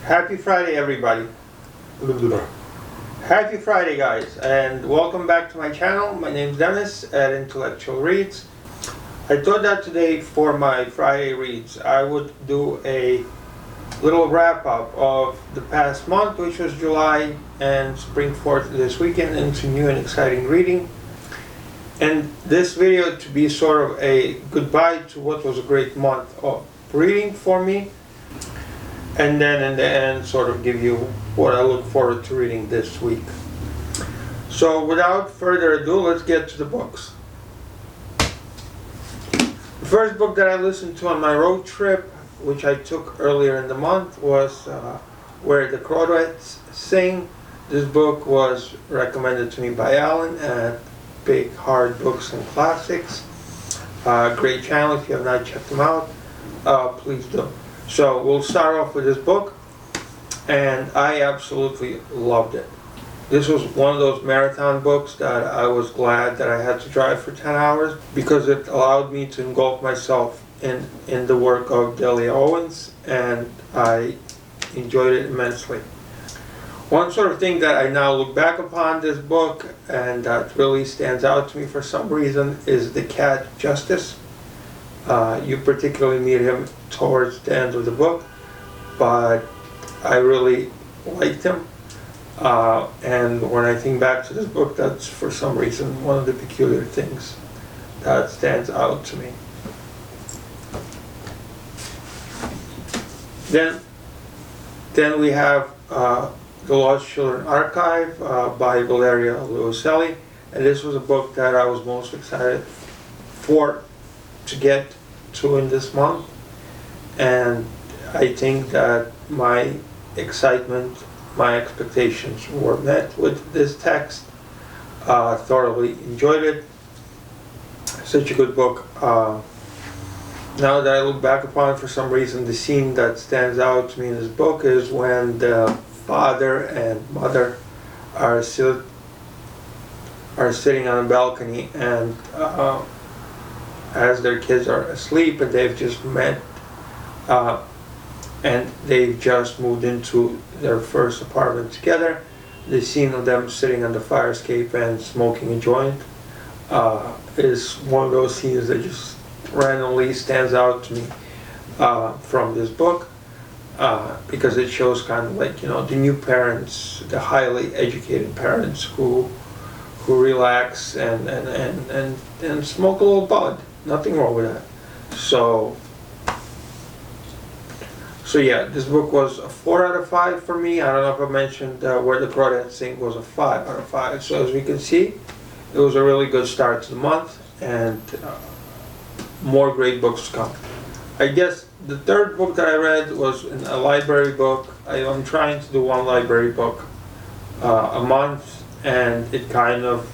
Happy Friday, everybody. Happy Friday, guys, and welcome back to my channel. My name is Dennis at Intellectual Reads. I thought that today for my Friday reads I would do a little wrap-up of the past month, which was July, and spring forth this weekend into new and exciting reading. And this video to be sort of a goodbye to what was a great month of reading for me, and then in the end sort of give you what I look forward to reading this week. So without further ado, let's get to the books. The first book that I listened to on my road trip, which I took earlier in the month, was Where the Crawdads Sing. This book was recommended to me by Allan at Big Hard Books and Classics. Great channel. If you have not checked them out, please do. So we'll start off with this book, and I absolutely loved it. This was one of those marathon books that I was glad that I had to drive for 10 hours because it allowed me to engulf myself in the work of Delia Owens, and I enjoyed it immensely. One sort of thing that I now look back upon this book and that really stands out to me for some reason is the cat Justice. You particularly meet him towards the end of the book, but I really liked him. And when I think back to this book, that's for some reason one of the peculiar things that stands out to me. Then we have The Lost Children Archive by Valeria Luiselli, and this was a book that I was most excited for to get to in this month, and I think that my excitement, my expectations were met with this text. Thoroughly enjoyed it. Such a good book. Now that I look back upon it, for some reason the scene that stands out to me in this book is when the father and mother are sitting on a balcony, and as their kids are asleep and they've just met and they've just moved into their first apartment together, the scene of them sitting on the fire escape and smoking a joint is one of those scenes that just randomly stands out to me from this book. Because it shows kind of like, you know, the new parents, the highly educated parents who relax and smoke a little bud. Nothing wrong with that. So yeah, this book was a 4 out of 5 for me. I don't know if I mentioned Where the Crawdads Sing was a 5 out of 5. So as we can see, it was a really good start to the month, and more great books to come. I guess the third book that I read was a library book. I'm trying to do one library book a month, and it kind of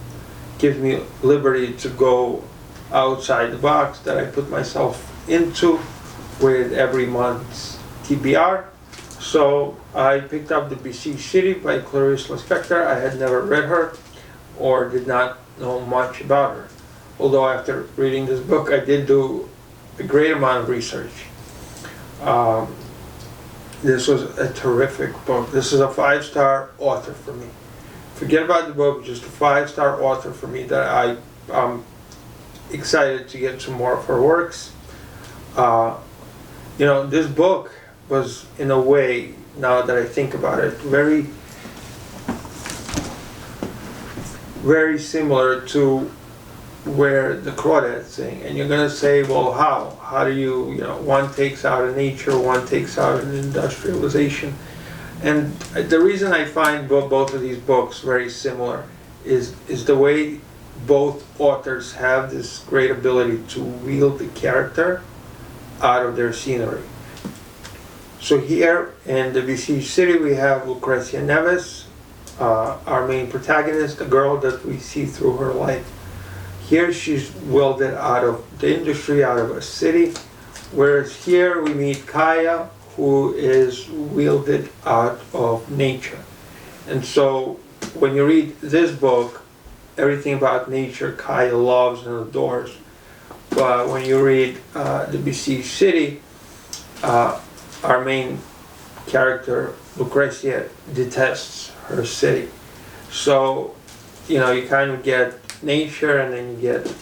gives me liberty to go outside the box that I put myself into with every month's TBR. So I picked up the Besieged City by Clarice Lispector. I had never read her or did not know much about her. Although after reading this book, I did do a great amount of research. This was a terrific book. This is a 5-star author for me. Forget about the book, just a 5-star author for me that I'm excited to get some more of her works. You know, this book was, in a way, now that I think about it, very, very similar to Where the Crawdads Sing. And you're going to say, well, how? How do you know, one takes out a nature, one takes out an industrialization. And the reason I find both of these books very similar is the way both authors have this great ability to wield the character out of their scenery. So here in the Besieged City we have Lucrecia Neves, our main protagonist, the girl that we see through her life. Here she's wielded out of the industry, out of a city, whereas here we meet Kaya, who is wielded out of nature. And so when you read this book, everything about nature Kaya loves and adores. But when you read The Besieged City, our main character, Lucrezia, detests her city. So, you know, you kind of get nature and then you get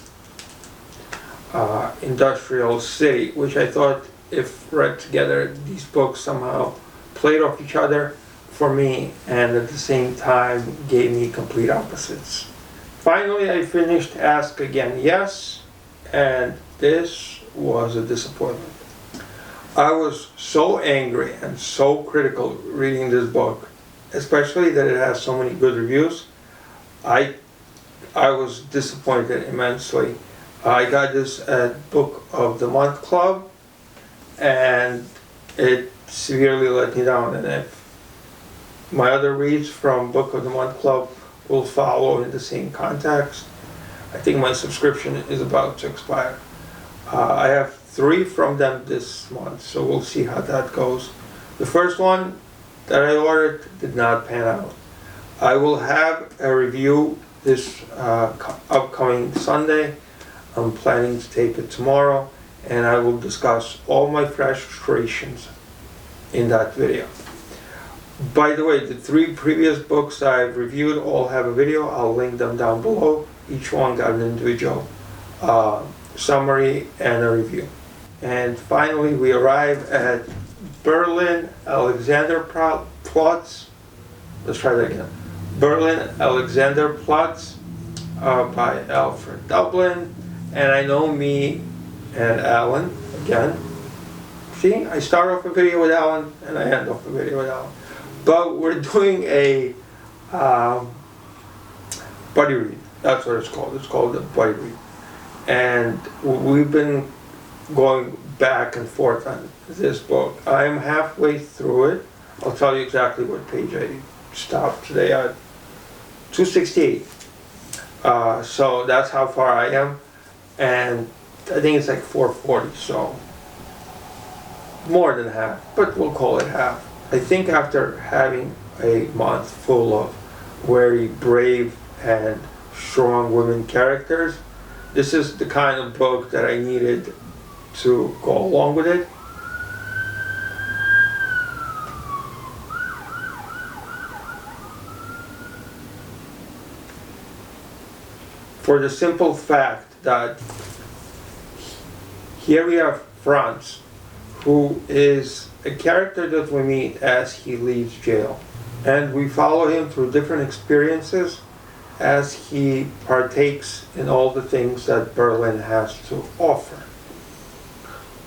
industrial city, which I thought, if read together, these books somehow played off each other for me, and at the same time gave me complete opposites. Finally, I finished Ask Again Yes, and this was a disappointment. I was so angry and so critical reading this book, especially that it has so many good reviews. I was disappointed immensely. I got this at Book of the Month Club, and it severely let me down. And if my other reads from Book of the Month Club will follow in the same context, I think my subscription is about to expire. I have 3 from them this month, so we'll see how that goes. The first one that I ordered did not pan out. I will have a review this upcoming Sunday. I'm planning to tape it tomorrow, and I will discuss all my frustrations in that video. By the way, the 3 previous books I've reviewed all have a video. I'll link them down below. Each one got an individual summary and a review. And finally, we arrive at Berlin Alexanderplatz. Let's try that again. Berlin Alexanderplatz by Alfred Doblin. And I know me and Allan again. See, I start off a video with Allan and I end off a video with Allan. But we're doing a buddy read. That's what it's called. It's called a buddy read. And we've been going back and forth on this book. I'm halfway through it. I'll tell you exactly what page I stopped today at 268. So that's how far I am. And I think it's like 440, so more than half, but we'll call it half. I think after having a month full of very brave and strong women characters, this is the kind of book that I needed to go along with it. For the simple fact that here we have Franz, who is a character that we meet as he leaves jail. And we follow him through different experiences as he partakes in all the things that Berlin has to offer.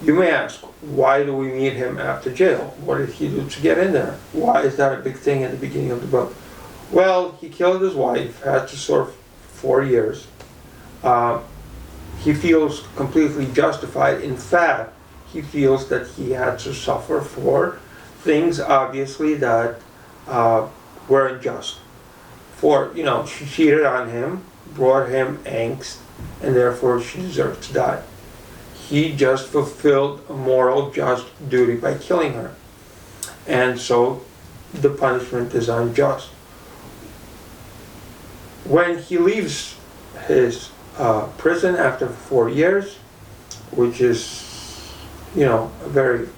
You may ask, why do we meet him after jail? What did he do to get in there? Why is that a big thing at the beginning of the book? Well, he killed his wife, had to serve 4 years. He feels completely justified. In fact, he feels that he had to suffer for things, obviously, that were unjust. For, you know, she cheated on him, brought him angst, and therefore she deserved to die. He just fulfilled a moral, just duty by killing her. And so the punishment is unjust. When he leaves his prison after 4 years, which is, you know, a very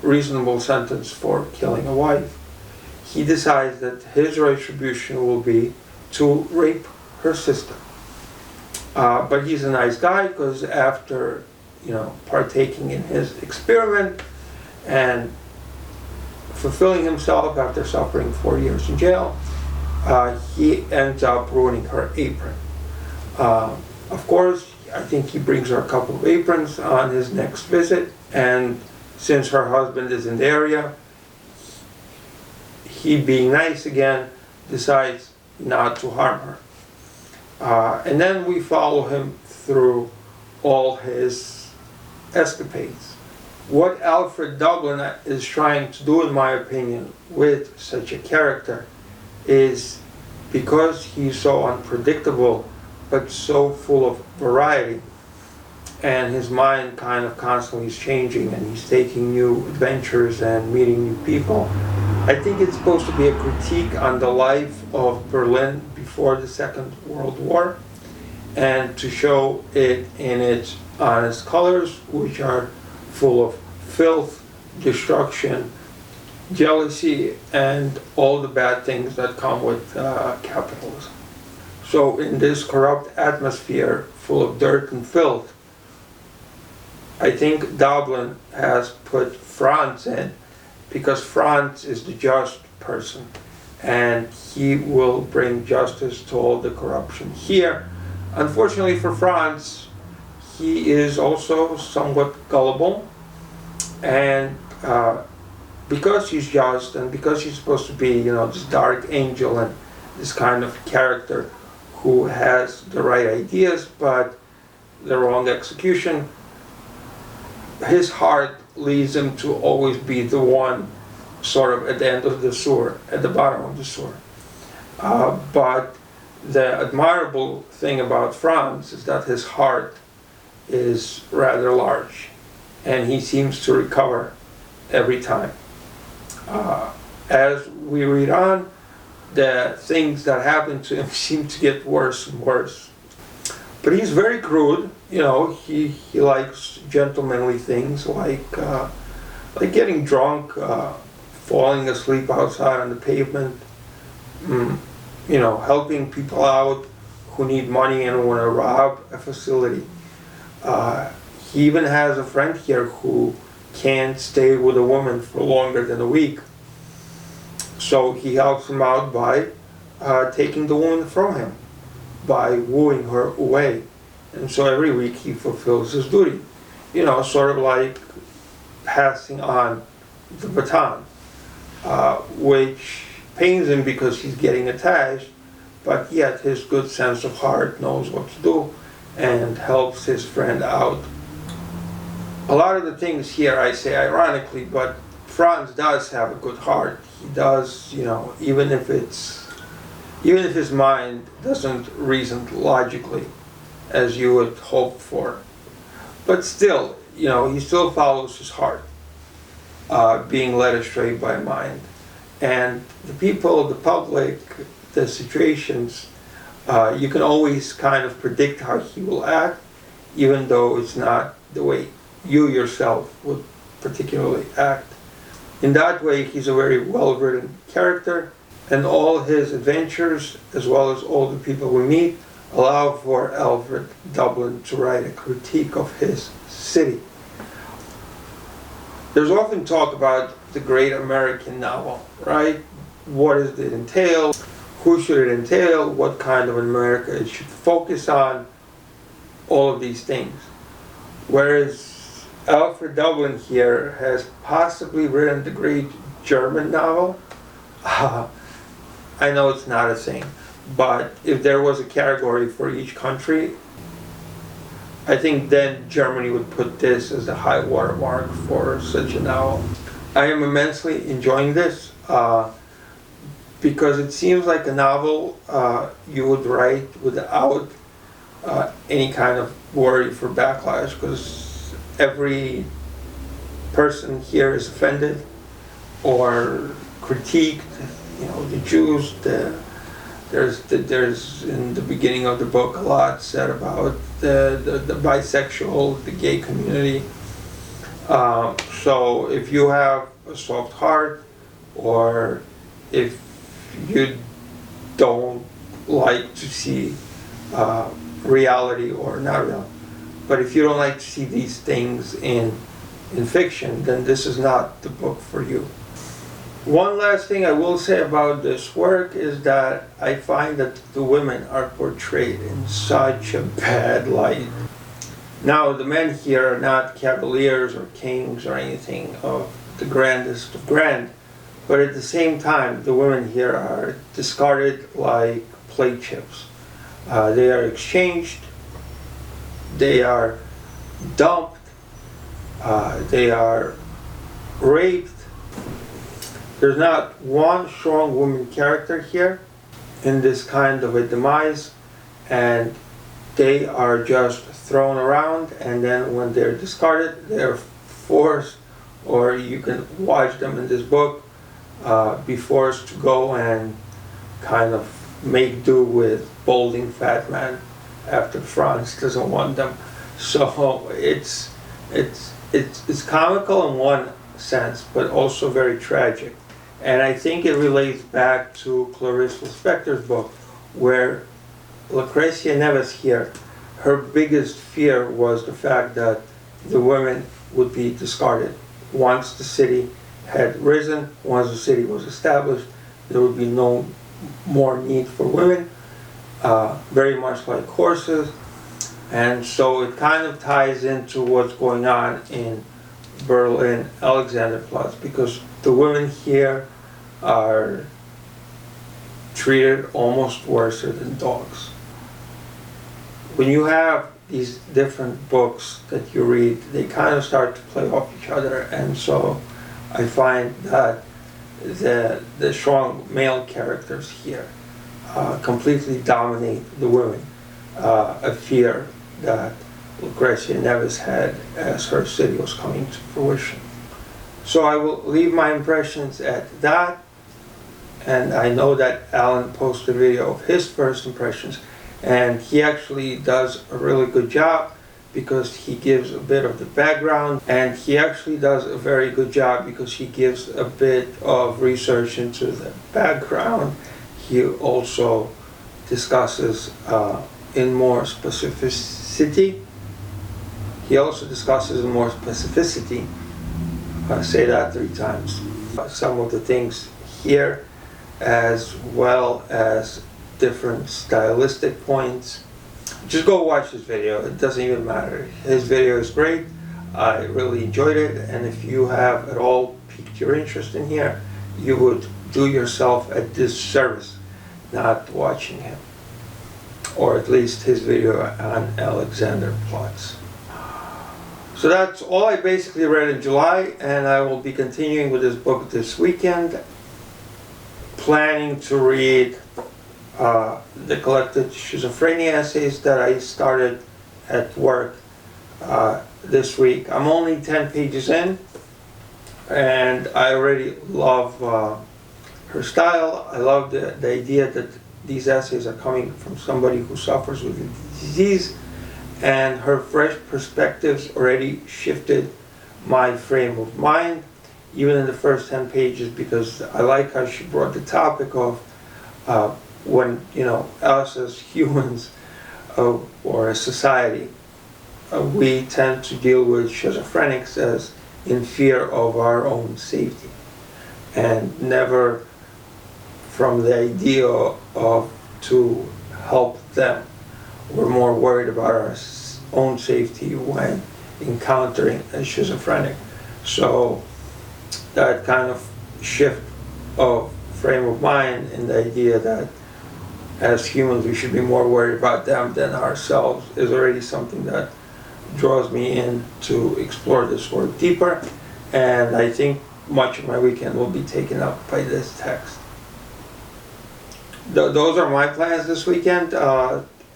reasonable sentence for killing a wife, he decides that his retribution will be to rape her sister. But he's a nice guy, because after, you know, partaking in his experiment and fulfilling himself after suffering 4 years in jail, he ends up ruining her apron. Of course, I think he brings her a couple of aprons on his next visit, and since her husband is in the area, he, being nice again, decides not to harm her. And then we follow him through all his escapades. What Alfred Doblin is trying to do, in my opinion, with such a character is, because he's so unpredictable but so full of variety, and his mind kind of constantly is changing, and he's taking new adventures and meeting new people. I think it's supposed to be a critique on the life of Berlin before the Second World War, and to show it in its honest colors, which are full of filth, destruction, jealousy, and all the bad things that come with capitalism. So in this corrupt atmosphere full of dirt and filth, I think Doblin has put Franz in because Franz is the just person and he will bring justice to all the corruption here. Unfortunately for Franz, he is also somewhat gullible, and because he's just and because he's supposed to be, this dark angel and this kind of character who has the right ideas but the wrong execution, his heart leads him to always be the one sort of at the end of the sewer, at the bottom of the sewer. But the admirable thing about Franz is that his heart is rather large and he seems to recover every time. As we read on, the things that happen to him seem to get worse and worse. But he's very crude, he likes gentlemanly things like getting drunk, falling asleep outside on the pavement, helping people out who need money and want to rob a facility. He even has a friend here who can't stay with a woman for longer than a week. So he helps him out by taking the woman from him, by wooing her away. And so every week he fulfills his duty, sort of like passing on the baton, which pains him because he's getting attached, but yet his good sense of heart knows what to do and helps his friend out. A lot of the things here I say ironically, but Franz does have a good heart. He does, even if his mind doesn't reason logically as you would hope for. But still, he still follows his heart, being led astray by mind. And the people, the public, the situations, you can always kind of predict how he will act, even though it's not the way you yourself would particularly act. In that way, he's a very well-written character, and all his adventures, as well as all the people we meet, allow for Alfred Doblin to write a critique of his city. There's often talk about the great American novel, right? What does it entail? Who should it entail? What kind of America it should focus on? All of these things. Whereas Alfred Doblin here has possibly written the great German novel. I know it's not a thing, but if there was a category for each country, I think then Germany would put this as the high watermark for such a novel. I am immensely enjoying this because it seems like a novel you would write without any kind of worry for backlash, because every person here is offended or critiqued. The Jews, there's in the beginning of the book a lot said about the bisexual, the gay community. So if you have a soft heart, or if you don't like to see reality, or not real, but if you don't like to see these things in fiction, then this is not the book for you. One last thing I will say about this work is that I find that the women are portrayed in such a bad light. Now, the men here are not cavaliers or kings or anything of the grandest of grand, but at the same time, the women here are discarded like play chips. They are exchanged, they are dumped, they are raped. There's not one strong woman character here in this kind of a demise, and they are just thrown around, and then when they're discarded, they're forced, or you can watch them in this book, be forced to go and kind of make do with balding fat man after Franz doesn't want them. So it's comical in one sense, but also very tragic. And I think it relates back to Clarice Lispector's book, where Lucretia Neves here, her biggest fear was the fact that the women would be discarded. Once the city had risen, once the city was established, there would be no more need for women, very much like horses. And so it kind of ties into what's going on in Berlin, Alexanderplatz, because the women here are treated almost worse than dogs. When you have these different books that you read, they kind of start to play off each other, and so I find that the strong male characters here completely dominate the women, a fear that Lucretia Neves had as her city was coming to fruition. So I will leave my impressions at that, and I know that Allan posted a video of his first impressions, and he actually does a really good job because he gives a bit of the background, and he actually does a very good job because he gives a bit of research into the background. He also discusses in more specificity. He also discusses in more specificity, say that 3 times, some of the things here, as well as different stylistic points. Just go watch his video, it doesn't even matter. His video is great, I really enjoyed it, and if you have at all piqued your interest in here, you would do yourself a disservice not watching him, or at least his video on Alexanderplatz. So that's all I basically read in July, and I will be continuing with this book this weekend. Planning to read the collected Schizophrenia essays that I started at work this week. I'm only 10 pages in, and I already love her style. I love the idea that these essays are coming from somebody who suffers with a disease, and her fresh perspectives already shifted my frame of mind, even in the first 10 pages, because I like how she brought the topic of when, you know, us as humans or as society, we tend to deal with schizophrenics as in fear of our own safety, and never from the idea of to help them. We're more worried about our own safety when encountering a schizophrenic. So that kind of shift of frame of mind and the idea that as humans we should be more worried about them than ourselves is already something that draws me in to explore this work deeper, and I think much of my weekend will be taken up by this text. Those are my plans this weekend,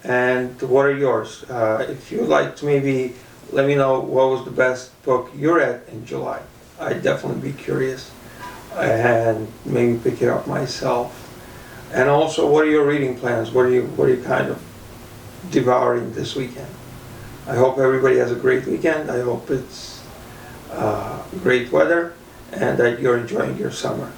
and what are yours? If you'd like to maybe let me know what was the best book you read in July. I'd definitely be curious and maybe pick it up myself. And also, what are your reading plans? What are you kind of devouring this weekend? I hope everybody has a great weekend. I hope it's great weather and that you're enjoying your summer.